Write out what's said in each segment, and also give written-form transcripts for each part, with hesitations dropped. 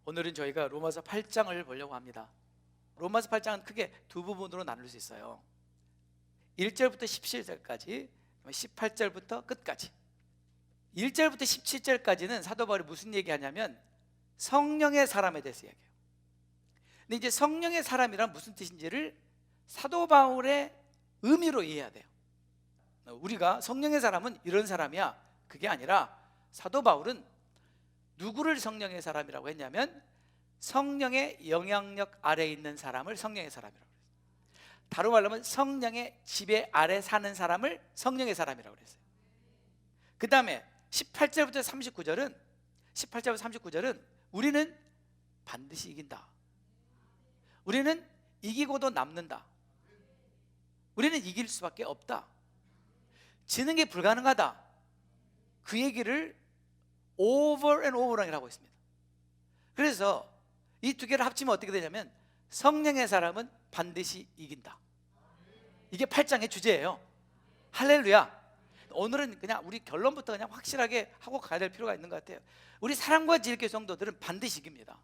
오늘은 저희가 로마서 8장을 보려고 합니다. 로마서 8장은 크게 두 부분으로 나눌 수 있어요. 1절부터 17절까지, 18절부터 끝까지. 1절부터 17절까지는 사도 바울이 무슨 얘기하냐면 성령의 사람에 대해서 얘기해요. 근데 이제 성령의 사람이란 무슨 뜻인지를 사도 바울의 의미로 이해해야 돼요. 우리가 성령의 사람은 이런 사람이야, 그게 아니라 사도 바울은 누구를 성령의 사람이라고 했냐면 성령의 영향력 아래에 있는 사람을 성령의 사람이라고 했어요. 다른 말로 하면 성령의 지배 아래 사는 사람을 성령의 사람이라고 그랬어요. 그 다음에 18절부터 39절은 우리는 반드시 이긴다. 우리는 이기고도 남는다. 우리는 이길 수밖에 없다. 지는 게 불가능하다. 그 얘기를 over and over랑 하고 있습니다. 그래서 이 두 개를 합치면 어떻게 되냐면 성령의 사람은 반드시 이긴다. 이게 8장의 주제예요. 할렐루야. 오늘은 그냥 우리 결론부터 그냥 확실하게 하고 가야 될 필요가 있는 것 같아요. 우리 사랑과 지혜교회 성도들은 반드시 이깁니다.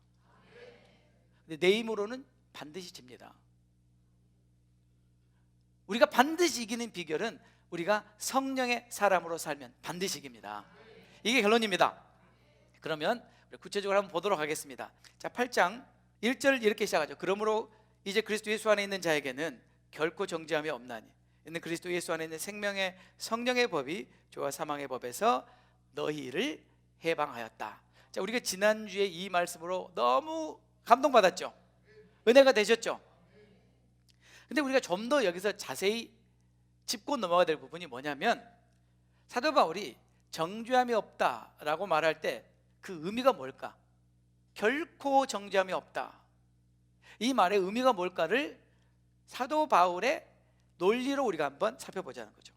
근데 내 힘으로는 반드시 집니다. 우리가 반드시 이기는 비결은 우리가 성령의 사람으로 살면 반드시 이깁니다. 이게 결론입니다. 그러면 구체적으로 한번 보도록 하겠습니다. 자, 8장 1절 이렇게 시작하죠. 그러므로 이제 그리스도 예수 안에 있는 자에게는 결코 정죄함이 없나니 이는 그리스도 예수 안에 있는 생명의 성령의 법이 죄와 사망의 법에서 너희를 해방하였다. 자, 우리가 지난주에 이 말씀으로 너무 감동받았죠. 은혜가 되셨죠. 근데 우리가 좀 더 여기서 자세히 짚고 넘어가야 될 부분이 뭐냐면 사도 바울이 정죄함이 없다라고 말할 때 그 의미가 뭘까? 결코 정죄함이 없다. 이 말의 의미가 뭘까를 사도 바울의 논리로 우리가 한번 살펴보자는 거죠.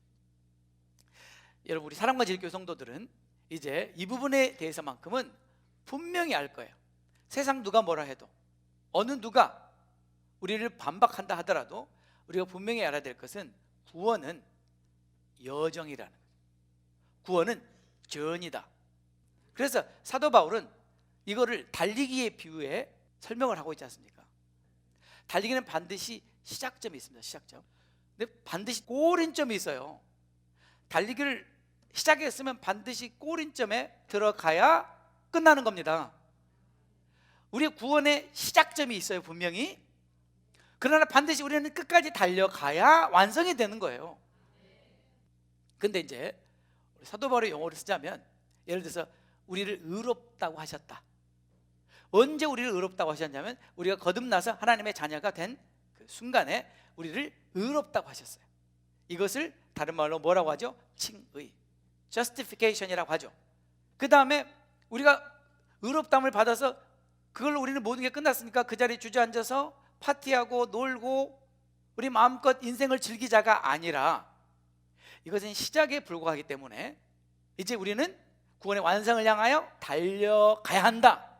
여러분, 우리 사랑과 지혜교회 성도들은 이제 이 부분에 대해서만큼은 분명히 알 거예요. 세상 누가 뭐라 해도, 어느 누가 우리를 반박한다 하더라도 우리가 분명히 알아야 될 것은 구원은 여정이라는 거예요. 구원은 전이다. 그래서 사도 바울은 이거를 달리기에 비유해 설명을 하고 있지 않습니까? 달리기는 반드시 시작점이 있습니다. 시작점. 근데 반드시 꼬린점이 있어요. 달리기를 시작했으면 반드시 꼬린점에 들어가야 끝나는 겁니다. 우리의 구원의 시작점이 있어요, 분명히. 그러나 반드시 우리는 끝까지 달려가야 완성이 되는 거예요. 근데 이제 사도 바울의 용어를 쓰자면, 예를 들어서 우리를 의롭다고 하셨다. 언제 우리를 의롭다고 하셨냐면 우리가 거듭나서 하나님의 자녀가 된 그 순간에 우리를 의롭다고 하셨어요. 이것을 다른 말로 뭐라고 하죠? 칭의, justification이라고 하죠. 그 다음에 우리가 의롭다함을 받아서 그걸로 우리는 모든 게 끝났으니까 그 자리에 주저앉아서 파티하고 놀고 우리 마음껏 인생을 즐기자가 아니라 이것은 시작에 불과하기 때문에 이제 우리는 구원의 완성을 향하여 달려가야 한다.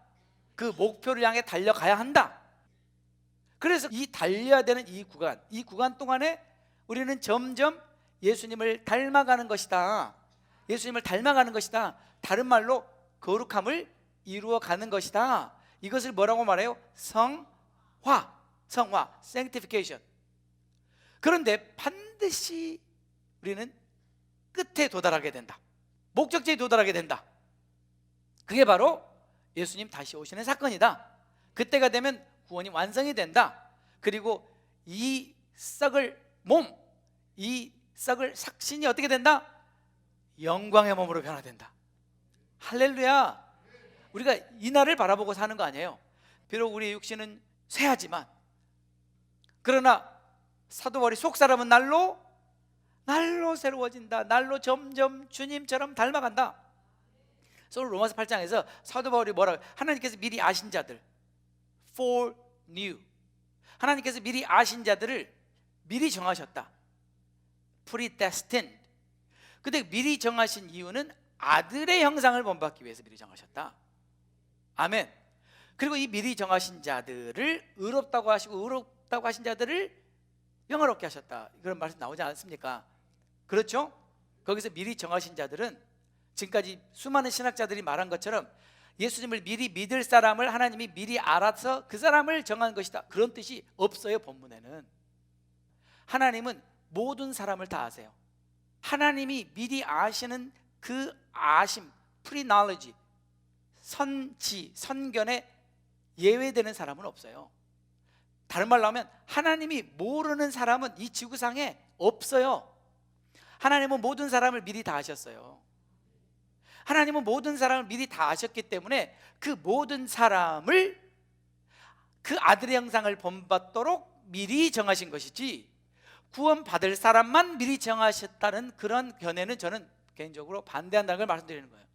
그 목표를 향해 달려가야 한다. 그래서 이 달려야 되는 이 구간 동안에 우리는 점점 예수님을 닮아가는 것이다. 예수님을 닮아가는 것이다. 다른 말로 거룩함을 이루어가는 것이다. 이것을 뭐라고 말해요? 성화, sanctification. 그런데 반드시 우리는 끝에 도달하게 된다. 목적지에 도달하게 된다. 그게 바로 예수님 다시 오시는 사건이다. 그때가 되면 구원이 완성이 된다. 그리고 이 썩을 몸, 이 썩을 삭신이 어떻게 된다? 영광의 몸으로 변화된다. 할렐루야. 우리가 이 날을 바라보고 사는 거 아니에요. 비록 우리의 육신은 쇠하지만, 그러나 사도 바울이 속사람은 날로 새로워진다. 날로 점점 주님처럼 닮아간다. 그래서 로마서 8장에서 사도 바울이 뭐라고, 하나님께서 미리 아신 자들, foreknew, 하나님께서 미리 아신 자들을 미리 정하셨다. predestined. 근데 미리 정하신 이유는 아들의 형상을 본받기 위해서 미리 정하셨다. 아멘. 그리고 이 미리 정하신 자들을 의롭다고 하시고 의롭다고 하신 자들을 영화롭게 하셨다. 그런 말씀 나오지 않습니까? 그렇죠? 거기서 미리 정하신 자들은 지금까지 수많은 신학자들이 말한 것처럼 예수님을 미리 믿을 사람을 하나님이 미리 알아서 그 사람을 정한 것이다, 그런 뜻이 없어요. 본문에는 하나님은 모든 사람을 다 아세요. 하나님이 미리 아시는 그 아심, 프리놀리지, 선지, 선견에 예외되는 사람은 없어요. 다른 말로 하면 하나님이 모르는 사람은 이 지구상에 없어요. 하나님은 모든 사람을 미리 다 아셨어요. 하나님은 모든 사람을 미리 다 아셨기 때문에 그 모든 사람을 그 아들의 형상을 본받도록 미리 정하신 것이지, 구원받을 사람만 미리 정하셨다는 그런 견해는 저는 개인적으로 반대한다는 걸 말씀드리는 거예요.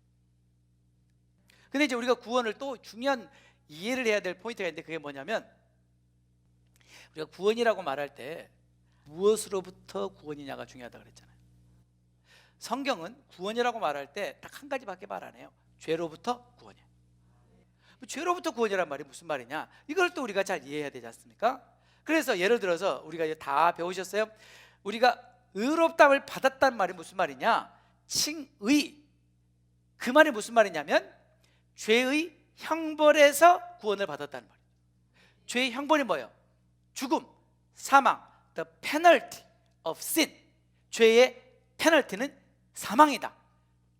근데 이제 우리가 구원을 또 중요한 이해를 해야 될 포인트가 있는데, 그게 뭐냐면 우리가 구원이라고 말할 때 무엇으로부터 구원이냐가 중요하다고 그랬잖아요. 성경은 구원이라고 말할 때 딱 한 가지밖에 말 안 해요. 죄로부터 구원이에요. 죄로부터 구원이란 말이 무슨 말이냐, 이걸 또 우리가 잘 이해해야 되지 않습니까? 그래서 예를 들어서 우리가 이제 다 배우셨어요. 우리가 의롭다함을 받았다는 말이 무슨 말이냐, 칭의, 그 말이 무슨 말이냐면 죄의 형벌에서 구원을 받았다는 말이에요. 죄의 형벌이 뭐예요? 죽음, 사망, the penalty of sin. 죄의 페널티는 사망이다,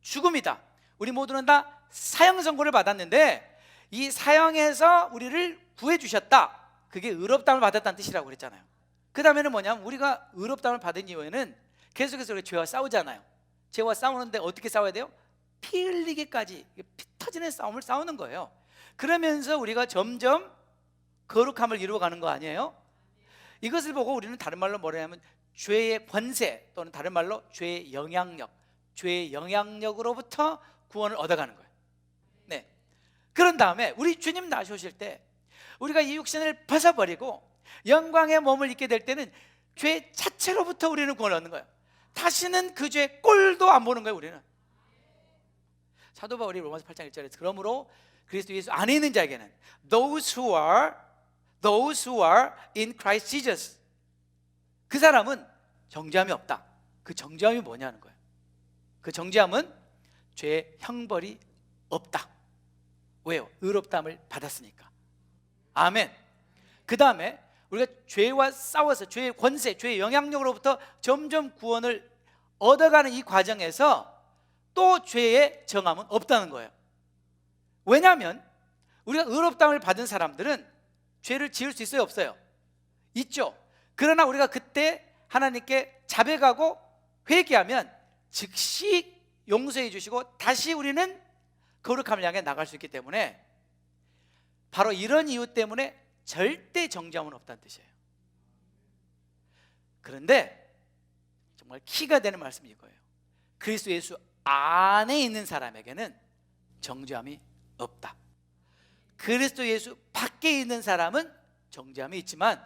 죽음이다. 우리 모두는 다 사형 선고를 받았는데 이 사형에서 우리를 구해 주셨다, 그게 의롭다함을 받았다는 뜻이라고 그랬잖아요. 그 다음에는 뭐냐면 우리가 의롭다함을 받은 이후에는 계속해서 우리가 죄와 싸우잖아요. 죄와 싸우는데 어떻게 싸워야 돼요? 피 흘리기까지, 피 터지는 싸움을 싸우는 거예요. 그러면서 우리가 점점 거룩함을 이루어가는 거 아니에요? 이것을 보고 우리는 다른 말로 뭐라 하면 죄의 권세, 또는 다른 말로 죄의 영향력, 죄의 영향력으로부터 구원을 얻어가는 거예요. 네. 그런 다음에 우리 주님 나오실 때 우리가 이 육신을 벗어버리고 영광의 몸을 입게 될 때는 죄 자체로부터 우리는 구원을 얻는 거예요. 다시는 그 죄의 꼴도 안 보는 거예요. 우리는 사도 바울이 로마서 8장 1절에서 그러므로 그리스도 예수 안에 있는 자에게는 those who are in Christ Jesus, 그 사람은 정죄함이 없다. 그 정죄함이 뭐냐는 거예요. 그 정죄함은 죄의 형벌이 없다. 왜요? 의롭다함을 받았으니까. 아멘. 그 다음에 우리가 죄와 싸워서 죄의 권세, 죄의 영향력으로부터 점점 구원을 얻어가는 이 과정에서 또 죄의 정함은 없다는 거예요. 왜냐하면 우리가 의롭다함을 받은 사람들은 죄를 지을 수 있어요, 없어요? 있죠. 그러나 우리가 그때 하나님께 자백하고 회개하면 즉시 용서해 주시고 다시 우리는 거룩함을 향해 나갈 수 있기 때문에, 바로 이런 이유 때문에 절대 정죄함은 없다는 뜻이에요. 그런데 정말 키가 되는 말씀이 이거예요. 그리스도 예수 안에 있는 사람에게는 정죄함이 없다. 그리스도 예수 밖에 있는 사람은 정죄함이 있지만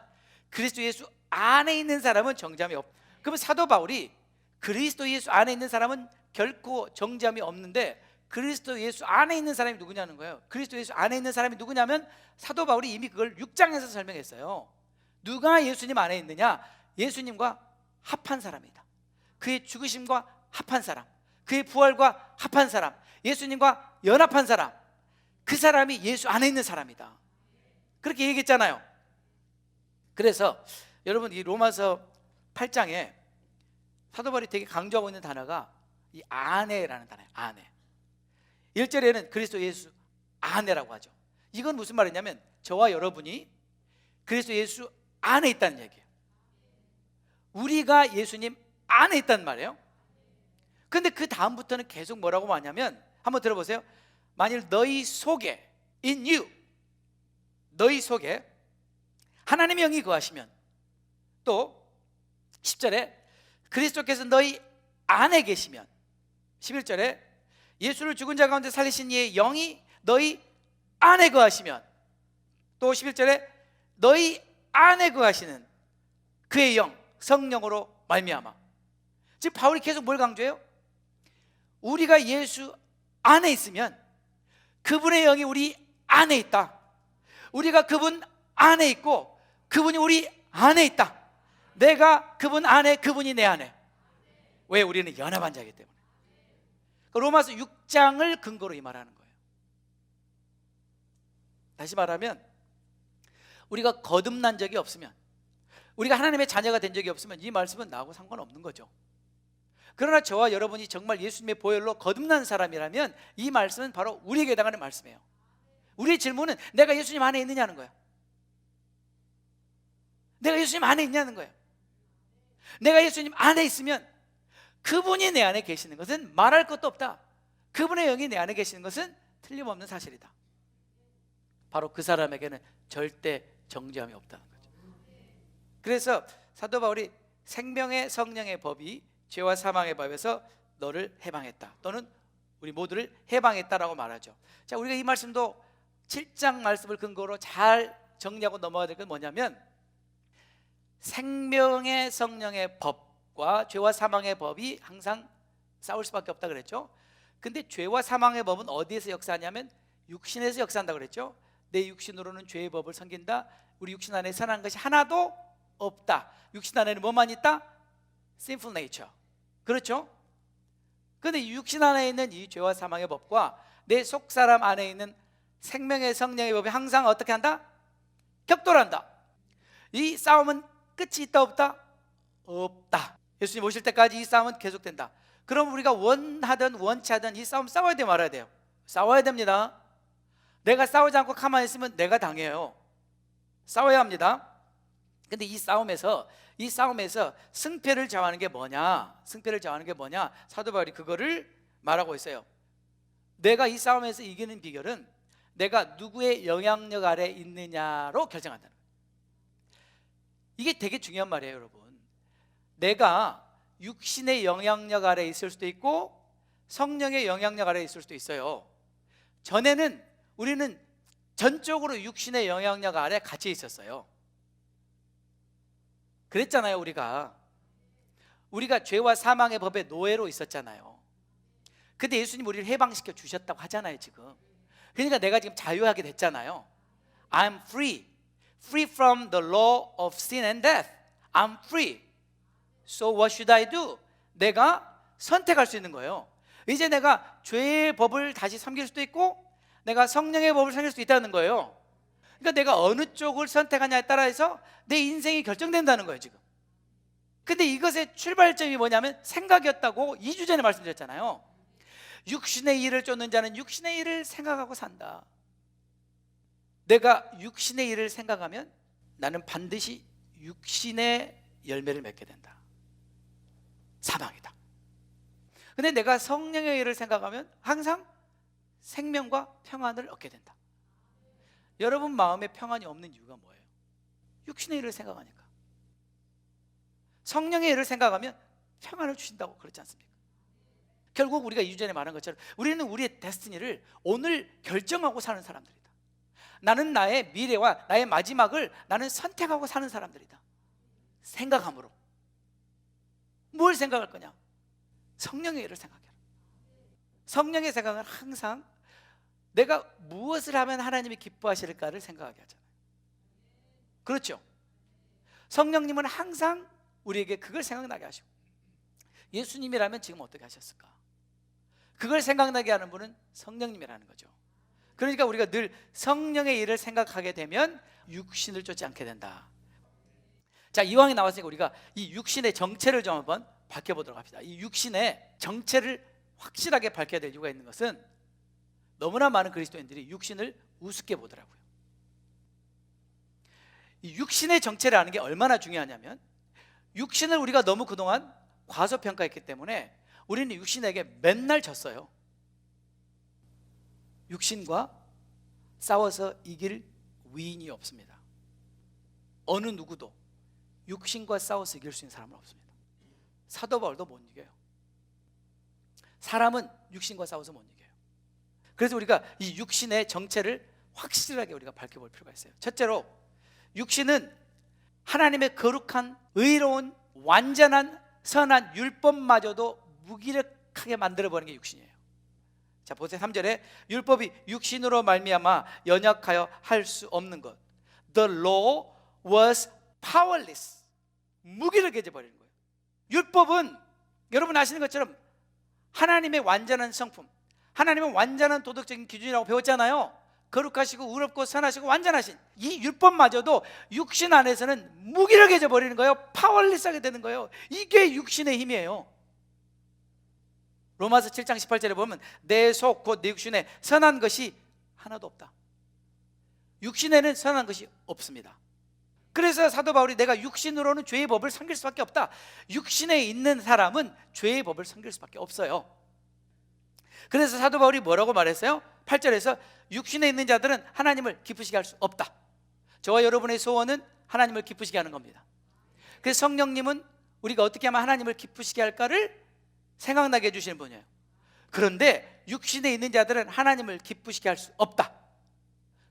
그리스도 예수 안에 있는 사람은 정죄함이 없다. 그러면 사도 바울이 그리스도 예수 안에 있는 사람은 결코 정죄함이 없는데 그리스도 예수 안에 있는 사람이 누구냐는 거예요. 그리스도 예수 안에 있는 사람이 누구냐면 사도 바울이 이미 그걸 6장에서 설명했어요. 누가 예수님 안에 있느냐? 예수님과 합한 사람이다. 그의 죽으심과 합한 사람, 그의 부활과 합한 사람, 예수님과 연합한 사람, 그 사람이 예수 안에 있는 사람이다. 그렇게 얘기했잖아요. 그래서 여러분 이 로마서 8장에 사도 바울이 되게 강조하고 있는 단어가 이 안에라는 단어예요. 안에. 1절에는 그리스도 예수 안에라고 하죠. 이건 무슨 말이냐면 저와 여러분이 그리스도 예수 안에 있다는 얘기예요. 우리가 예수님 안에 있단 말이에요. 근데 그 다음부터는 계속 뭐라고 하냐면 한번 들어보세요. 만일 너희 속에 in you, 너희 속에 하나님의 영이 거하시면, 또 10절에 그리스도께서 너희 안에 계시면, 11절에 예수를 죽은 자 가운데 살리신 이의 영이 너희 안에 거하시면, 또 11절에 너희 안에 거하시는 그의 영, 성령으로 말미암아. 지금 바울이 계속 뭘 강조해요? 우리가 예수 안에 있으면 그분의 영이 우리 안에 있다. 우리가 그분 안에 있고 그분이 우리 안에 있다. 내가 그분 안에, 그분이 내 안에. 왜? 우리는 연합한 자이기 때문에. 로마서 6장을 근거로 이 말하는 거예요. 다시 말하면 우리가 거듭난 적이 없으면, 우리가 하나님의 자녀가 된 적이 없으면 이 말씀은 나하고 상관없는 거죠. 그러나 저와 여러분이 정말 예수님의 보혈로 거듭난 사람이라면 이 말씀은 바로 우리에게 해당하는 말씀이에요. 우리의 질문은 내가 예수님 안에 있느냐는 거예요. 내가 예수님 안에 있냐는 거예요. 내가 예수님 안에 있으면 그분이 내 안에 계시는 것은 말할 것도 없다. 그분의 영이 내 안에 계시는 것은 틀림없는 사실이다. 바로 그 사람에게는 절대 정죄함이 없다는 거죠. 그래서 사도 바울이 생명의 성령의 법이 죄와 사망의 법에서 너를 해방했다, 또는 우리 모두를 해방했다라고 말하죠. 자, 우리가 이 말씀도 7장 말씀을 근거로 잘 정리하고 넘어가야 될 건 뭐냐면, 생명의 성령의 법과 죄와 사망의 법이 항상 싸울 수밖에 없다 그랬죠. 근데 죄와 사망의 법은 어디에서 역사하냐면 육신에서 역사한다 그랬죠. 내 육신으로는 죄의 법을 섬긴다. 우리 육신 안에 선한 것이 하나도 없다. 육신 안에는 뭐만 있다? sinful nature. 그렇죠? 근데 이 육신 안에 있는 이 죄와 사망의 법과 내 속사람 안에 있는 생명의 성령의 법이 항상 어떻게 한다? 격돌한다. 이 싸움은 끝이 있다 없다? 없다. 예수님 오실 때까지 이 싸움은 계속된다. 그럼 우리가 원하든 원치 않든 이 싸움 싸워야 돼요, 말아야 돼요? 싸워야 됩니다. 내가 싸우지 않고 가만히 있으면 내가 당해요. 싸워야 합니다. 근데 이 싸움에서 승패를 정하는 게 뭐냐? 승패를 정하는 게 뭐냐? 사도 바울이 그거를 말하고 있어요. 내가 이 싸움에서 이기는 비결은 내가 누구의 영향력 아래 있느냐로 결정한다는 거예요. 이게 되게 중요한 말이에요, 여러분. 내가 육신의 영향력 아래 있을 수도 있고 성령의 영향력 아래 있을 수도 있어요. 전에는 우리는 전적으로 육신의 영향력 아래 같이 있었어요. 그랬잖아요. 우리가 죄와 사망의 법의 노예로 있었잖아요. 근데 예수님 우리를 해방시켜 주셨다고 하잖아요, 지금. 그러니까 내가 지금 자유하게 됐잖아요. I'm free from the law of sin and death. I'm free. So what should I do? 내가 선택할 수 있는 거예요. 이제 내가 죄의 법을 다시 섬길 수도 있고 내가 성령의 법을 섬길 수도 있다는 거예요. 그러니까 내가 어느 쪽을 선택하냐에 따라서 내 인생이 결정된다는 거예요, 지금. 근데 이것의 출발점이 뭐냐면 생각이었다고 2주 전에 말씀드렸잖아요. 육신의 일을 쫓는 자는 육신의 일을 생각하고 산다. 내가 육신의 일을 생각하면 나는 반드시 육신의 열매를 맺게 된다. 사망이다. 근데 내가 성령의 일을 생각하면 항상 생명과 평안을 얻게 된다. 여러분 마음에 평안이 없는 이유가 뭐예요? 육신의 일을 생각하니까. 성령의 일을 생각하면 평안을 주신다고 그렇지 않습니까? 결국 우리가 2주 전에 말한 것처럼 우리는 우리의 데스티니를 오늘 결정하고 사는 사람들이다. 나는 나의 미래와 나의 마지막을 나는 선택하고 사는 사람들이다. 생각함으로. 뭘 생각할 거냐? 성령의 일을 생각해라. 성령의 생각은 항상 내가 무엇을 하면 하나님이 기뻐하실까를 생각하게 하잖아요. 그렇죠? 성령님은 항상 우리에게 그걸 생각나게 하시고, 예수님이라면 지금 어떻게 하셨을까? 그걸 생각나게 하는 분은 성령님이라는 거죠. 그러니까 우리가 늘 성령의 일을 생각하게 되면 육신을 쫓지 않게 된다. 자, 이왕이 나왔으니까 우리가 이 육신의 정체를 좀 한번 밝혀보도록 합시다. 이 육신의 정체를 확실하게 밝혀야 될 이유가 있는 것은 너무나 많은 그리스도인들이 육신을 우습게 보더라고요. 이 육신의 정체를 아는 게 얼마나 중요하냐면, 육신을 우리가 너무 그동안 과소평가했기 때문에 우리는 육신에게 맨날 졌어요. 육신과 싸워서 이길 위인이 없습니다. 어느 누구도 육신과 싸워서 이길 수 있는 사람은 없습니다. 사도 바울도 못 이겨요. 사람은 육신과 싸워서 못 이겨요. 그래서 우리가 이 육신의 정체를 확실하게 우리가 밝혀볼 필요가 있어요. 첫째로, 육신은 하나님의 거룩한 의로운 완전한 선한 율법마저도 무기력하게 만들어버리는 게 육신이에요. 자, 보세요. 3절에 율법이 육신으로 말미암아 연약하여 할 수 없는 것. The law was powerless. 무기력해져 버리는 거예요. 율법은 여러분 아시는 것처럼 하나님의 완전한 성품, 하나님의 완전한 도덕적인 기준이라고 배웠잖아요. 거룩하시고 의롭고 선하시고 완전하신 이 율법마저도 육신 안에서는 무기력해져 버리는 거예요. 파워리스하게 되는 거예요. 이게 육신의 힘이에요. 로마서 7장 18절에 보면 내 속 곧 내 육신에 선한 것이 하나도 없다. 육신에는 선한 것이 없습니다. 그래서 사도 바울이 내가 육신으로는 죄의 법을 섬길 수밖에 없다. 육신에 있는 사람은 죄의 법을 섬길 수밖에 없어요. 그래서 사도 바울이 뭐라고 말했어요? 8절에서 육신에 있는 자들은 하나님을 기쁘시게 할 수 없다. 저와 여러분의 소원은 하나님을 기쁘시게 하는 겁니다. 그래서 성령님은 우리가 어떻게 하면 하나님을 기쁘시게 할까를 생각나게 해주시는 분이에요. 그런데 육신에 있는 자들은 하나님을 기쁘시게 할 수 없다.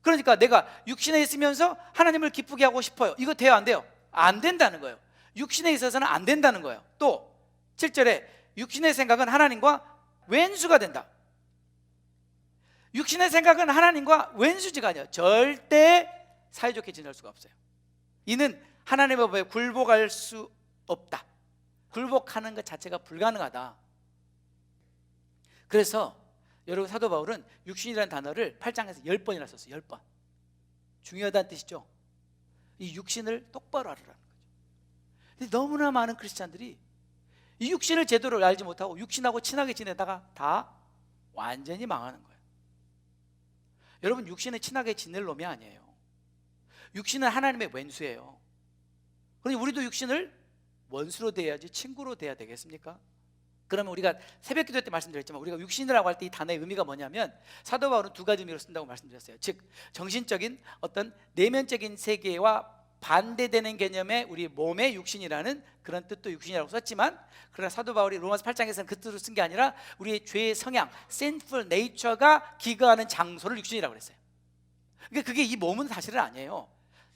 그러니까 내가 육신에 있으면서 하나님을 기쁘게 하고 싶어요. 이거 돼요, 안 돼요? 안 된다는 거예요. 육신에 있어서는 안 된다는 거예요. 또 7절에 육신의 생각은 하나님과 왼수가 된다. 육신의 생각은 하나님과 왼수지가 아니에요. 절대 사이좋게 지낼 수가 없어요. 이는 하나님의 법에 굴복할 수 없다. 굴복하는 것 자체가 불가능하다. 그래서 여러분 사도 바울은 육신이라는 단어를 8장에서 10번이나 썼어요. 10번. 중요하다는 뜻이죠. 이 육신을 똑바로 알으라는 거죠. 근데 너무나 많은 크리스찬들이 이 육신을 제대로 알지 못하고 육신하고 친하게 지내다가 다 완전히 망하는 거예요. 여러분, 육신은 친하게 지낼 놈이 아니에요. 육신은 하나님의 왼수예요. 그러니 우리도 육신을 원수로 대해야지 친구로 대해야 되겠습니까? 그러면 우리가 새벽 기도 때 말씀드렸지만 우리가 육신이라고 할 때 이 단어의 의미가 뭐냐면 사도 바울은 두 가지 의미로 쓴다고 말씀드렸어요. 즉 정신적인 어떤 내면적인 세계와 반대되는 개념의 우리 몸의 육신이라는 그런 뜻도 육신이라고 썼지만, 그러나 사도 바울이 로마서 8장에서는 그 뜻으로 쓴 게 아니라 우리의 죄의 성향, sinful nature가 기거하는 장소를 육신이라고 그랬어요. 그러니까 그게 이 몸은 사실은 아니에요.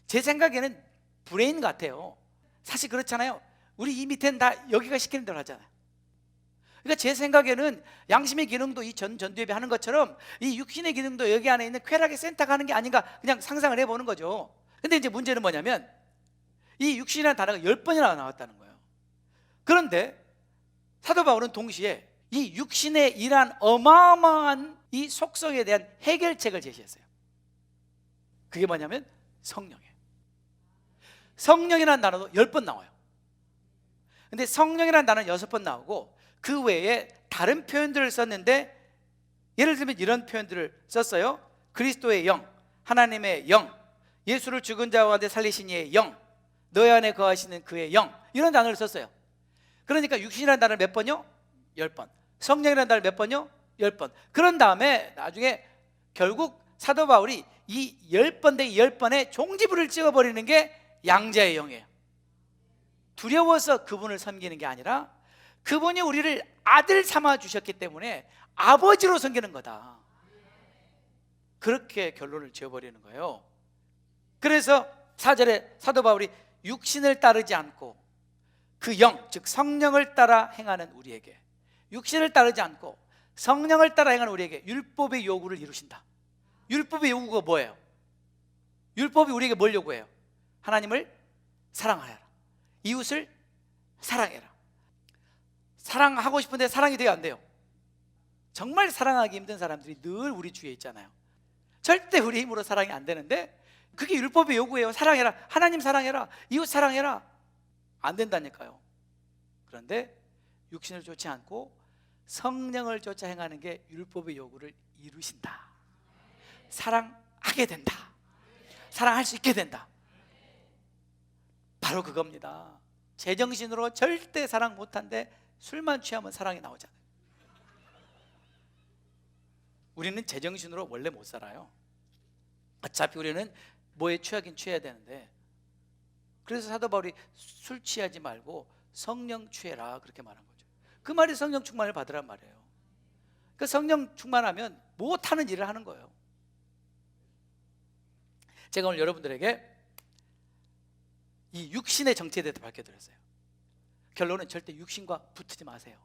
제 생각에는 브레인 같아요. 사실 그렇잖아요. 우리 이 밑에는 다 여기가 시키는 대로 하잖아요. 그러니까 제 생각에는 양심의 기능도 이 전두엽이 하는 것처럼 이 육신의 기능도 여기 안에 있는 쾌락의 센터가 하는 게 아닌가 그냥 상상을 해보는 거죠. 근데 이제 문제는 뭐냐면 이 육신이라는 단어가 10번이나 나왔다는 거예요. 그런데 사도 바울은 동시에 이 육신의 이러한 어마어마한 이 속성에 대한 해결책을 제시했어요. 그게 뭐냐면 성령이에요. 성령이라는 단어도 10번 나와요. 근데 성령이라는 단어는 6번 나오고 그 외에 다른 표현들을 썼는데, 예를 들면 이런 표현들을 썼어요. 그리스도의 영, 하나님의 영, 예수를 죽은 자와 가운데 살리신 이의 영, 너희 안에 거하시는 그의 영, 이런 단어를 썼어요. 그러니까 육신이라는 단어를 몇 번요? 10번. 성령이라는 단어를 몇 번요? 10번. 그런 다음에 나중에 결국 사도 바울이 이 10번 대 10번의 종지부를 찍어버리는 게 양자의 영이에요. 두려워서 그분을 섬기는 게 아니라 그분이 우리를 아들 삼아 주셨기 때문에 아버지로 섬기는 거다. 그렇게 결론을 지어버리는 거예요. 그래서 4절에 사도 바울이 육신을 따르지 않고 그 영, 즉 성령을 따라 행하는 우리에게, 육신을 따르지 않고 성령을 따라 행하는 우리에게 율법의 요구를 이루신다. 율법의 요구가 뭐예요? 율법이 우리에게 뭘 요구해요? 하나님을 사랑하여라, 이웃을 사랑해라. 사랑하고 싶은데 사랑이 돼요, 안 돼요? 정말 사랑하기 힘든 사람들이 늘 우리 주위에 있잖아요. 절대 우리 힘으로 사랑이 안 되는데 그게 율법의 요구예요. 사랑해라, 하나님 사랑해라, 이웃 사랑해라. 안 된다니까요. 그런데 육신을 쫓지 않고 성령을 쫓아 행하는 게 율법의 요구를 이루신다. 사랑하게 된다. 사랑할 수 있게 된다. 바로 그겁니다. 제정신으로 절대 사랑 못한데 술만 취하면 사랑이 나오잖아요. 우리는 제정신으로 원래 못 살아요. 어차피 우리는 뭐에 취하긴 취해야 되는데, 그래서 사도 바울이 술 취하지 말고 성령 취해라 그렇게 말한 거죠. 그 말이 성령 충만을 받으란 말이에요. 그 성령 충만하면 못하는 일을 하는 거예요. 제가 오늘 여러분들에게 이 육신의 정체에 대해서 밝혀드렸어요. 결론은 절대 육신과 붙지 마세요.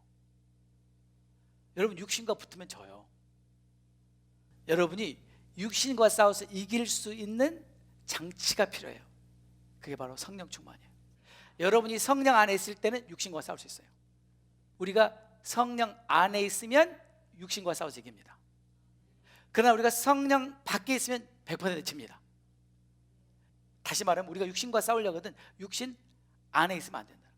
여러분, 육신과 붙으면 져요. 여러분이 육신과 싸워서 이길 수 있는 장치가 필요해요. 그게 바로 성령 충만이에요. 여러분이 성령 안에 있을 때는 육신과 싸울 수 있어요. 우리가 성령 안에 있으면 육신과 싸워서 이깁니다. 그러나 우리가 성령 밖에 있으면 100% 집니다. 다시 말하면 우리가 육신과 싸우려거든 육신 안에 있으면 안 된다.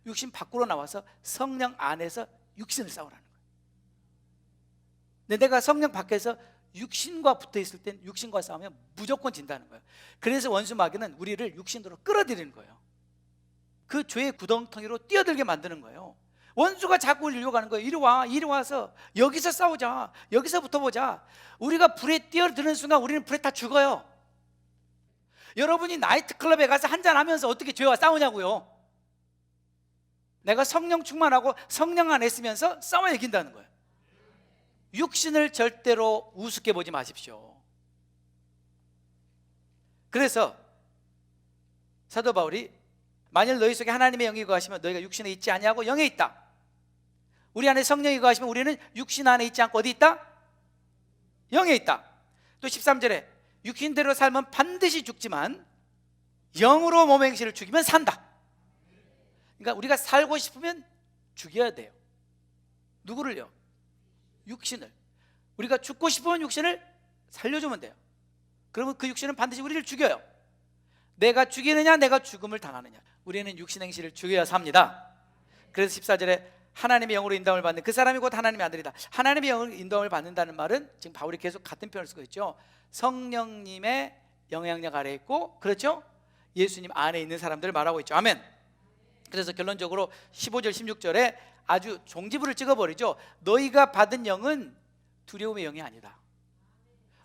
육신 밖으로 나와서 성령 안에서 육신을 싸우라는 거예요. 근데 내가 성령 밖에서 육신과 붙어 있을 땐 육신과 싸우면 무조건 진다는 거예요. 그래서 원수 마귀는 우리를 육신으로 끌어들이는 거예요. 그 죄의 구덩텅이로 뛰어들게 만드는 거예요. 원수가 자꾸 이리로 가는 거예요. 이리 와, 이리 와서 여기서 싸우자, 여기서 붙어보자. 우리가 불에 뛰어드는 순간 우리는 불에 다 죽어요. 여러분이 나이트클럽에 가서 한잔하면서 어떻게 죄와 싸우냐고요. 내가 성령 충만하고 성령 안에 있으면서 싸워 이긴다는 거예요. 육신을 절대로 우습게 보지 마십시오. 그래서 사도 바울이 만일 너희 속에 하나님의 영이 거하시면 너희가 육신에 있지 아니하고 영에 있다. 우리 안에 성령이 거하시면 우리는 육신 안에 있지 않고 어디 있다? 영에 있다. 또 13절에 육신대로 살면 반드시 죽지만 영으로 몸의 행실을 죽이면 산다. 그러니까 우리가 살고 싶으면 죽여야 돼요. 누구를요? 육신을. 우리가 죽고 싶으면 육신을 살려주면 돼요. 그러면 그 육신은 반드시 우리를 죽여요. 내가 죽이느냐 내가 죽음을 당하느냐. 우리는 육신 행실을 죽여야 삽니다. 그래서 14절에 하나님의 영으로 인도함을 받는 그 사람이 곧 하나님의 아들이다. 하나님의 영으로 인도함을 받는다는 말은 지금 바울이 계속 같은 표현을 쓰고 있죠. 성령님의 영향력 아래에 있고, 그렇죠? 예수님 안에 있는 사람들을 말하고 있죠. 아멘. 그래서 결론적으로 15절 16절에 아주 종지부를 찍어버리죠. 너희가 받은 영은 두려움의 영이 아니다.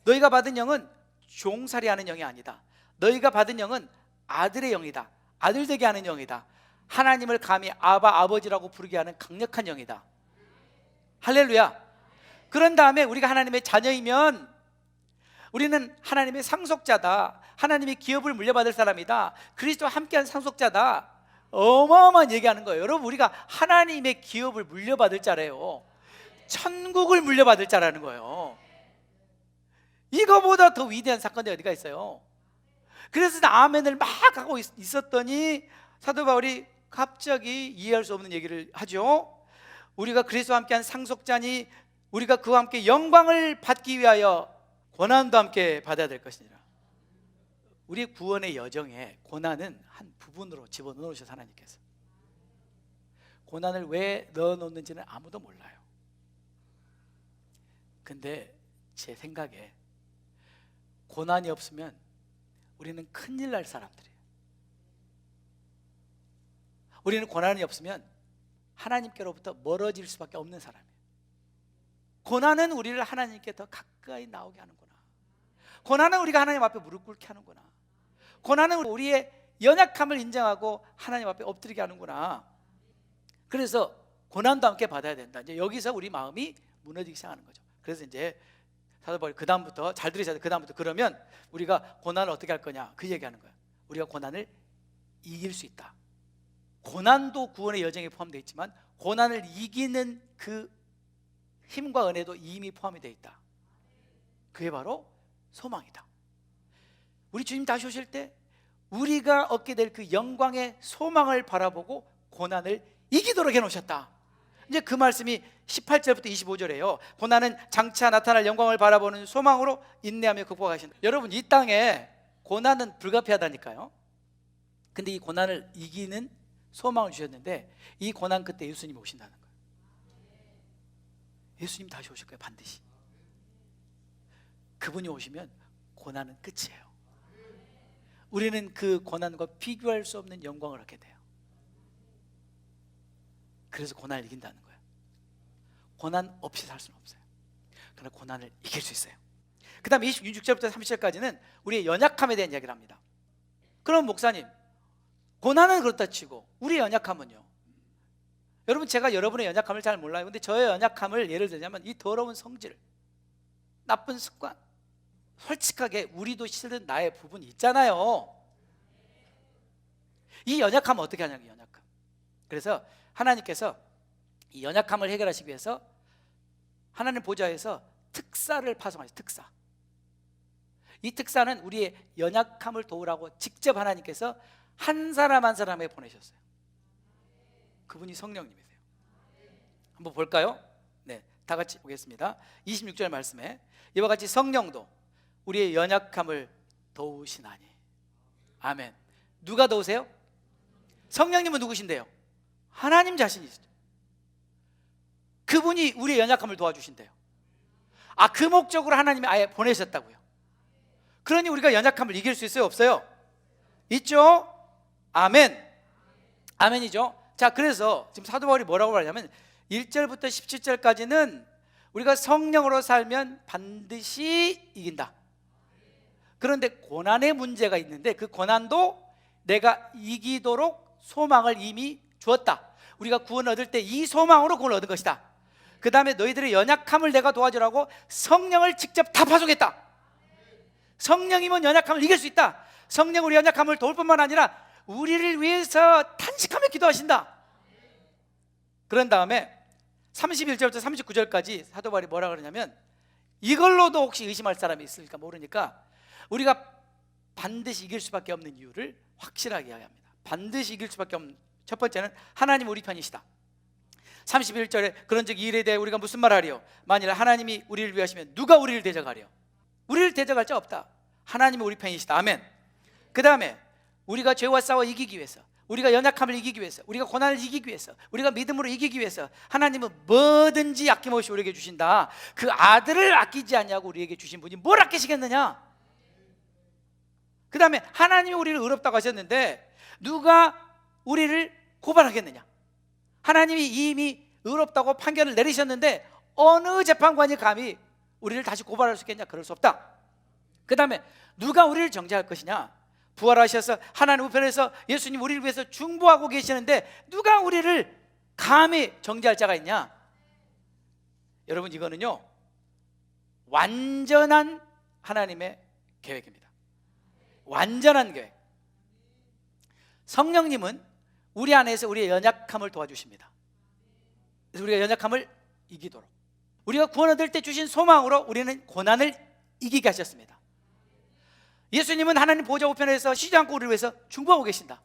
너희가 받은 영은 종살이하는 영이 아니다. 너희가 받은 영은 아들의 영이다. 아들 되게 하는 영이다. 하나님을 감히 아바 아버지라고 부르게 하는 강력한 영이다. 할렐루야. 그런 다음에 우리가 하나님의 자녀이면 우리는 하나님의 상속자다. 하나님의 기업을 물려받을 사람이다. 그리스도와 함께한 상속자다. 어마어마한 얘기하는 거예요. 여러분, 우리가 하나님의 기업을 물려받을 자래요. 천국을 물려받을 자라는 거예요. 이거보다 더 위대한 사건이 어디가 있어요? 그래서 아멘을 막 하고 있었더니 사도 바울이 갑자기 이해할 수 없는 얘기를 하죠. 우리가 그리스도와 함께한 상속자니 우리가 그와 함께 영광을 받기 위하여 고난도 함께 받아야 될 것이니라. 우리 구원의 여정에 고난은 한 부분으로 집어넣으셔서 하나님께서 고난을 왜 넣어놓는지는 아무도 몰라요. 근데 제 생각에 고난이 없으면 우리는 큰일 날 사람들이에요. 우리는 고난이 없으면 하나님께로부터 멀어질 수밖에 없는 사람이에요. 고난은 우리를 하나님께 더 가까이 나오게 하는구나. 고난은 우리가 하나님 앞에 무릎 꿇게 하는구나. 고난은 우리의 연약함을 인정하고 하나님 앞에 엎드리게 하는구나. 그래서 고난도 함께 받아야 된다. 이제 여기서 우리 마음이 무너지기 시작하는 거죠. 그래서 이제 사도 바울이 그 다음부터 잘 들으셔야 돼요. 그 다음부터 그러면 우리가 고난을 어떻게 할 거냐, 그 얘기하는 거예요. 우리가 고난을 이길 수 있다. 고난도 구원의 여정에 포함되어 있지만 고난을 이기는 그 힘과 은혜도 이미 포함이 되어 있다. 그게 바로 소망이다. 우리 주님 다시 오실 때 우리가 얻게 될 그 영광의 소망을 바라보고 고난을 이기도록 해놓으셨다. 이제 그 말씀이 18절부터 25절이에요. 고난은 장차 나타날 영광을 바라보는 소망으로 인내하며 극복하신다. 여러분, 이 땅에 고난은 불가피하다니까요. 근데 이 고난을 이기는 소망을 주셨는데 이 고난 끝에 예수님이 오신다는 거예요. 예수님 다시 오실 거예요. 반드시. 그분이 오시면 고난은 끝이에요. 우리는 그 고난과 비교할 수 없는 영광을 얻게 돼요. 그래서 고난을 이긴다는 거예요. 고난 없이 살 수는 없어요. 그러나 고난을 이길 수 있어요. 그 다음에 26절부터 30절까지는 우리의 연약함에 대한 이야기를 합니다. 그럼 목사님, 고난은 그렇다 치고 우리의 연약함은요? 여러분, 제가 여러분의 연약함을 잘 몰라요. 근데 저의 연약함을 예를 들자면 이 더러운 성질, 나쁜 습관, 솔직하게 우리도 실은 나의 부분이 있잖아요. 이 연약함을 어떻게 하냐면 연약함. 그래서 하나님께서 이 연약함을 해결하시기 위해서 하나님 보좌에서 특사를 파송하셨어요. 특사. 이 특사는 우리의 연약함을 도우라고 직접 하나님께서 한 사람 한 사람에게 보내셨어요. 그분이 성령님이세요. 한번 볼까요? 네, 다 같이 보겠습니다. 26절 말씀에 이와 같이 성령도 우리의 연약함을 도우시나니. 아멘. 누가 도우세요? 성령님은 누구신데요? 하나님 자신이시죠. 그분이 우리의 연약함을 도와주신대요. 그 목적으로 하나님이 아예 보내셨다고요. 그러니 우리가 연약함을 이길 수 있어요? 없어요? 있죠? 아멘. 아멘이죠. 자, 그래서 지금 사도 바울이 뭐라고 말하냐면 1절부터 17절까지는 우리가 성령으로 살면 반드시 이긴다. 그런데 고난의 문제가 있는데 그 고난도 내가 이기도록 소망을 이미 주었다. 우리가 구원 얻을 때 이 소망으로 구원 얻은 것이다. 그 다음에 너희들의 연약함을 내가 도와주라고 성령을 직접 다 파송했다. 성령이면 연약함을 이길 수 있다. 성령 우리 연약함을 도울 뿐만 아니라 우리를 위해서 탄식하며 기도하신다. 그런 다음에 31절부터 39절까지 사도 바울이 뭐라 그러냐면 이걸로도 혹시 의심할 사람이 있을까 모르니까 우리가 반드시 이길 수밖에 없는 이유를 확실하게 이야기합니다. 반드시 이길 수밖에 없는 첫 번째는 하나님 우리 편이시다. 31절에 그런즉 이 일에 대해 우리가 무슨 말하리요? 만일 하나님이 우리를 위하시면 누가 우리를 대적하리요? 우리를 대적할 자 없다. 하나님은 우리 편이시다. 아멘. 그 다음에 우리가 죄와 싸워 이기기 위해서, 우리가 연약함을 이기기 위해서, 우리가 고난을 이기기 위해서, 우리가 믿음으로 이기기 위해서 하나님은 뭐든지 아낌없이 우리에게 주신다. 그 아들을 아끼지 않냐고 우리에게 주신 분이 뭘 아끼시겠느냐? 그 다음에 하나님이 우리를 의롭다고 하셨는데 누가 우리를 고발하겠느냐? 하나님이 이미 의롭다고 판결을 내리셨는데 어느 재판관이 감히 우리를 다시 고발할 수 있겠냐? 그럴 수 없다. 그 다음에 누가 우리를 정죄할 것이냐? 부활하셔서 하나님 우편에서 예수님 우리를 위해서 중보하고 계시는데 누가 우리를 감히 정죄할 자가 있냐? 여러분, 이거는요 완전한 하나님의 계획입니다. 완전한 계획. 성령님은 우리 안에서 우리의 연약함을 도와주십니다. 그래서 우리가 연약함을 이기도록, 우리가 구원 얻을 때 주신 소망으로 우리는 고난을 이기게 하셨습니다. 예수님은 하나님 보좌 우편에서 쉬지 않고 우리를 위해서 중보하고 계신다.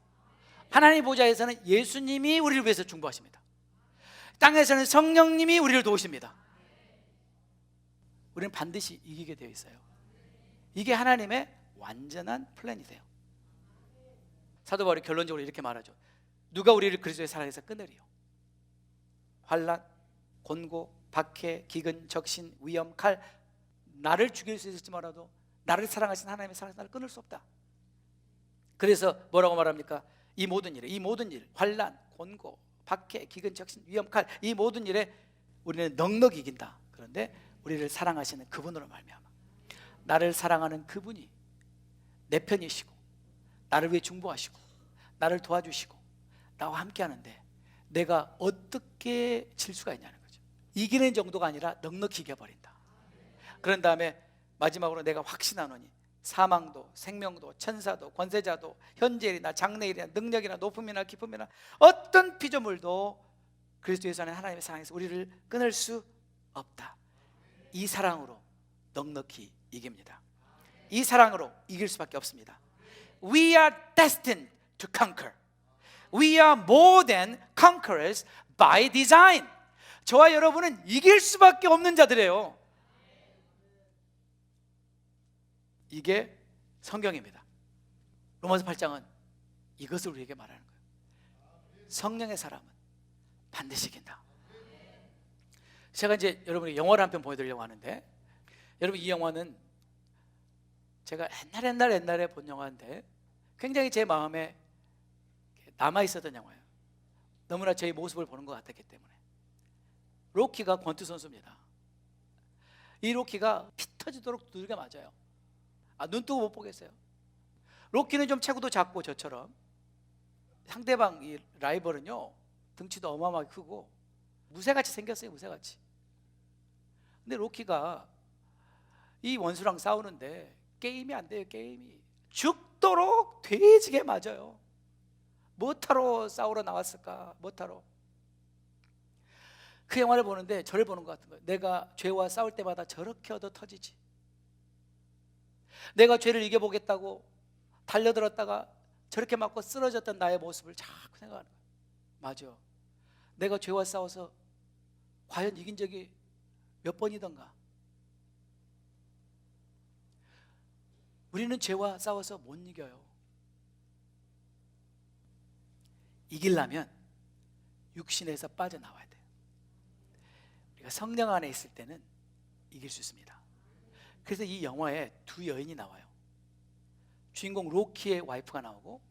하나님 보좌에서는 예수님이 우리를 위해서 중보하십니다. 땅에서는 성령님이 우리를 도우십니다. 우리는 반드시 이기게 되어 있어요. 이게 하나님의 완전한 플랜이세요. 사도 바울이 결론적으로 이렇게 말하죠. 누가 우리를 그리스도의 사랑에서 끊으리요? 환난, 곤고, 박해, 기근, 적신, 위험, 칼. 나를 죽일 수 있을지 몰라도 나를 사랑하신 하나님의 사랑에서 나를 끊을 수 없다. 그래서 뭐라고 말합니까? 이 모든 일, 환난, 곤고, 박해, 기근, 적신, 위험, 칼, 이 모든 일에 우리는 넉넉히 이긴다. 그런데 우리를 사랑하시는 그분으로 말미암아, 나를 사랑하는 그분이 내 편이시고 나를 위해 중보하시고 나를 도와주시고 나와 함께 하는데 내가 어떻게 질 수가 있냐는 거죠. 이기는 정도가 아니라 넉넉히 이겨버린다. 그런 다음에 마지막으로 내가 확신하노니 사망도 생명도 천사도 권세자도 현재일이나 장래일이나 능력이나 높음이나 기쁨이나 어떤 피조물도 그리스도 예수 안에 하나님의 사랑에서 우리를 끊을 수 없다. 이 사랑으로 넉넉히 이깁니다. 이 사랑으로 이길 수밖에 없습니다. We are destined to conquer. We are more than conquerors by design. 저와 여러분은 이길 수밖에 없는 자들이에요. 이게 성경입니다. 로마서 8장은 이것을 우리에게 말하는 거예요. 성령의 사람은 반드시 이긴다. 제가 이제 여러분에게 영화를 한 편 보여드리려고 하는데, 여러분 이 영화는 제가 옛날에 본 영화인데 굉장히 제 마음에 남아있었던 영화예요. 너무나 제 모습을 보는 것 같았기 때문에. 로키가 권투 선수입니다. 이 로키가 피 터지도록 두들겨 맞아요. 눈 뜨고 못 보겠어요. 로키는 좀 체구도 작고 저처럼, 상대방 이 라이벌은요 등치도 어마어마하게 크고 무쇠같이 생겼어요. 무쇠같이. 근데 로키가 이 원수랑 싸우는데 게임이 안 돼요. 게임이 죽도록 돼지게 맞아요. 뭐하러 싸우러 나왔을까? 뭐하러? 그 영화를 보는데 저를 보는 것 같은 거예요. 내가 죄와 싸울 때마다 저렇게 얻어 터지지. 내가 죄를 이겨보겠다고 달려들었다가 저렇게 맞고 쓰러졌던 나의 모습을 자꾸 생각하는 거예요. 맞아, 내가 죄와 싸워서 과연 이긴 적이 몇 번이던가. 우리는 죄와 싸워서 못 이겨요. 이기려면 육신에서 빠져나와야 돼요. 우리가 성령 안에 있을 때는 이길 수 있습니다. 그래서 이 영화에 두 여인이 나와요. 주인공 로키의 와이프가 나오고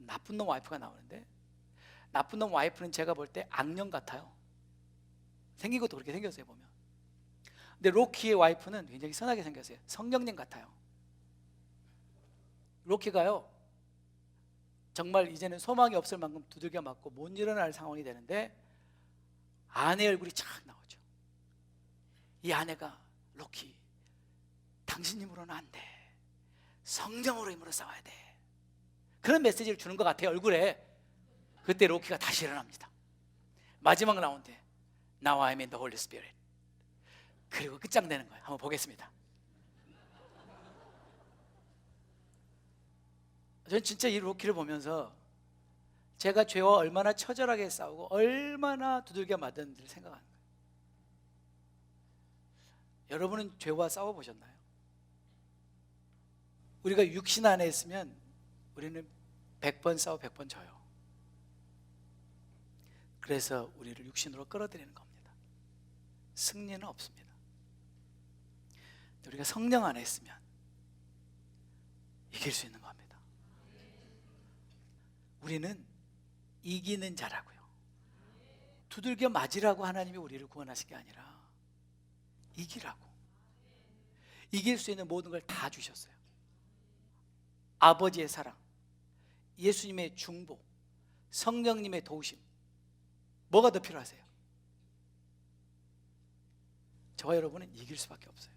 나쁜 놈 와이프가 나오는데, 나쁜 놈 와이프는 제가 볼 때 악령 같아요. 생긴 것도 그렇게 생겼어요 보면. 근데 로키의 와이프는 굉장히 선하게 생겼어요. 성령님 같아요. 로키가요 정말 이제는 소망이 없을 만큼 두들겨 맞고 못 일어날 상황이 되는데 아내 얼굴이 착 나오죠. 이 아내가 로키, 당신 힘으로는 안 돼. 성령으로 힘으로 싸워야 돼. 그런 메시지를 주는 것 같아요 얼굴에. 그때 로키가 다시 일어납니다. 마지막 라운드에 Now I'm in the Holy Spirit. 그리고 끝장내는 거예요. 한번 보겠습니다. 저는 진짜 이 로키를 보면서 제가 죄와 얼마나 처절하게 싸우고 얼마나 두들겨 맞았는지를 생각하는 거예요. 여러분은 죄와 싸워보셨나요? 우리가 육신 안에 있으면 우리는 100번 싸워 100번 져요. 그래서 우리를 육신으로 끌어들이는 겁니다. 승리는 없습니다. 우리가 성령 안에 있으면 이길 수 있는 겁니다. 우리는 이기는 자라고요. 두들겨 맞으라고 하나님이 우리를 구원하신 게 아니라 이기라고. 이길 수 있는 모든 걸 다 주셨어요. 아버지의 사랑, 예수님의 중보, 성령님의 도우심, 뭐가 더 필요하세요? 저와 여러분은 이길 수밖에 없어요.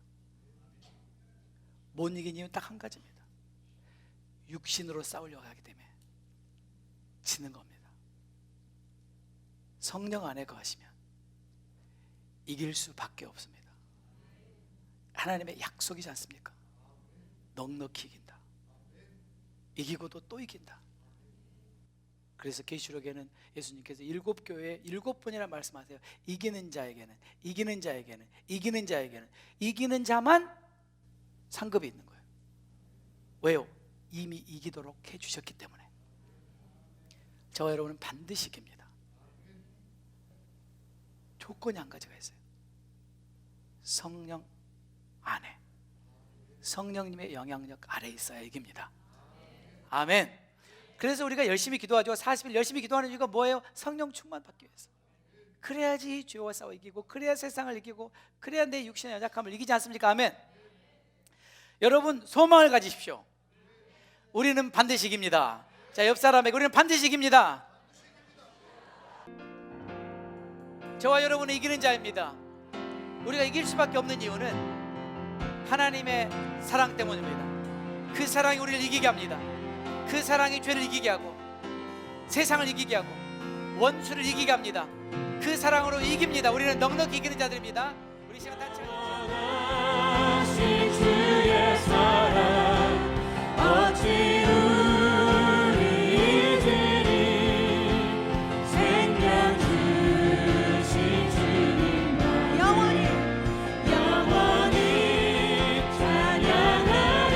못 이긴 이유는 딱 한 가지입니다. 육신으로 싸우려고 하기 때문에 지는 겁니다. 성령 안에 거하시면 이길 수밖에 없습니다. 하나님의 약속이지 않습니까? 넉넉히 이긴다. 이기고도 또 이긴다. 그래서 계시록에는 예수님께서 7교회에 7번이나 말씀하세요. 이기는 자에게는, 이기는 자에게는, 이기는 자에게는, 이기는 자만 상급이 있는 거예요. 왜요? 이미 이기도록 해주셨기 때문에. 저와 여러분은 반드시 이깁니다. 조건이 한 가지가 있어요. 성령 안에, 성령님의 영향력 아래에 있어야 이깁니다. 아멘. 그래서 우리가 열심히 기도하죠. 40일 열심히 기도하는 이유가 뭐예요? 성령 충만 받기 위해서. 그래야지 죄와 싸워 이기고, 그래야 세상을 이기고, 그래야 내 육신의 연약함을 이기지 않습니까? 아멘. 여러분 소망을 가지십시오. 우리는 반드시 이깁니다. 자, 옆 사람에게 우리는 반드시 이깁니다. 저와 여러분은 이기는 자입니다. 우리가 이길 수밖에 없는 이유는 하나님의 사랑 때문입니다. 그 사랑이 우리를 이기게 합니다. 그 사랑이 죄를 이기게 하고 세상을 이기게 하고 원수를 이기게 합니다. 그 사랑으로 이깁니다. 우리는 넉넉히 이기는 자들입니다. 우리 시간 단체 주의 사랑 어찌 우리 잊으리. 생명 주신 주님만 영원히 찬양하리. 찬양하리.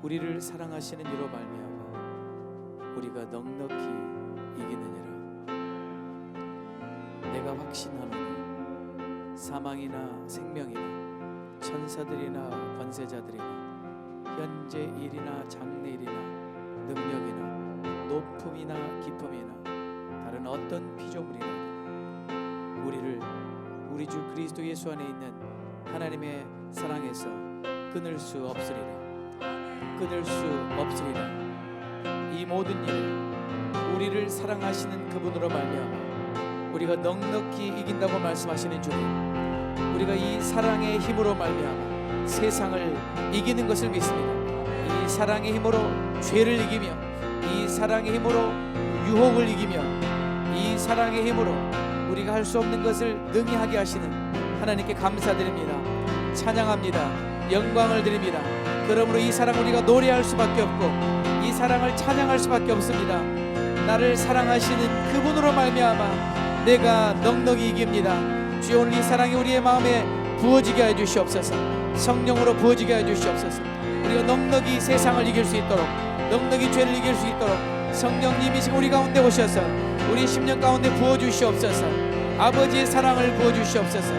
우리를 사랑하시는 이로 말미암아 우리가 넉넉히 이기느니라. 내가 확신하노니 사망이나 생명이나 천사들이나 권세자들이나 현재 일이나 장래일이나 능력이나 높음이나 기쁨이나 다른 어떤 피조물이라도 우리를 우리 주 그리스도 예수 안에 있는 하나님의 사랑에서 끊을 수 없으리라. 끊을 수 없으리라. 이 모든 일을 우리를 사랑하시는 그분으로 말미암아 우리가 넉넉히 이긴다고 말씀하시는 주님, 우리가 이 사랑의 힘으로 말미암아 세상을 이기는 것을 믿습니다. 이 사랑의 힘으로 죄를 이기며, 이 사랑의 힘으로 유혹을 이기며, 이 사랑의 힘으로 우리가 할 수 없는 것을 능히 하게 하시는 하나님께 감사드립니다. 찬양합니다. 영광을 드립니다. 그러므로 이 사랑 우리가 노래할 수밖에 없고 이 사랑을 찬양할 수밖에 없습니다. 나를 사랑하시는 그분으로 말미암아 내가 넉넉히 이깁니다. 주여, 오늘 이 사랑이 우리의 마음에 부어지게 해 주시옵소서. 성령으로 부어지게 해 주시옵소서. 우리가 넉넉히 세상을 이길 수 있도록, 넉넉히 죄를 이길 수 있도록 성령님이 지금 우리 가운데 오셔서 우리 심령 가운데 부어주시옵소서. 아버지의 사랑을 부어주시옵소서.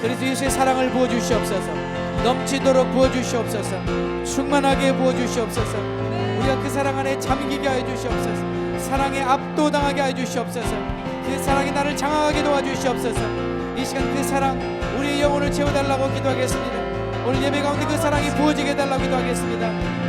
그리스도 예수의 사랑을 부어주시옵소서. 넘치도록 부어주시옵소서. 충만하게 부어주시옵소서. 우리가 그 사랑 안에 잠기게 하여 주시옵소서. 사랑에 압도당하게 하여 주시옵소서. 그 사랑이 나를 장악하게 도와주시옵소서. 이 시간 그 사랑 우리의 영혼을 채워달라고 기도하겠습니다. 오늘 예배 가운데 그 사랑이 부어지게 해달라고 기도하겠습니다.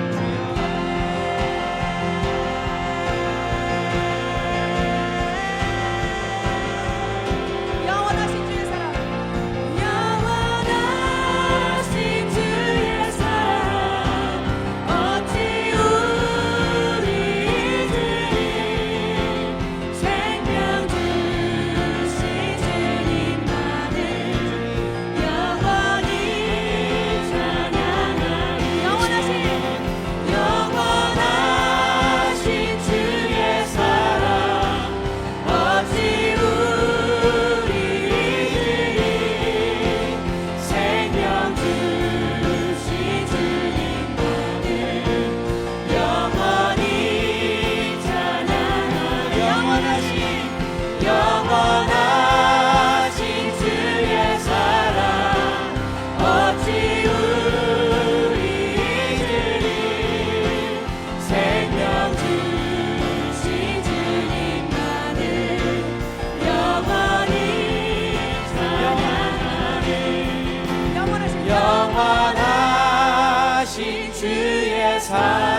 영원하신 주의 사랑